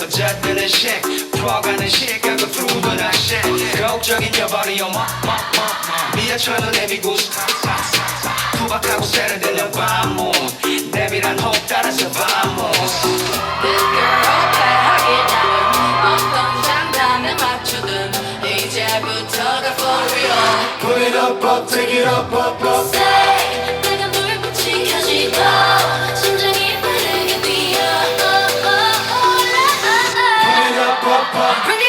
젖드는 식 풀어가는 시각을 through the night shit 걱정인 your body on 미아처럼 내비고 투박하고 세련되는 밤문 내밀한 호흡 따라서 밤문 This girl 오빠하게 나는 어떤 장단에 맞추든 이제부터가 for real Put it up up take it up up up Say 내가 불빛이 켜지고 심장이 빠르게 뛰어 Put it up up up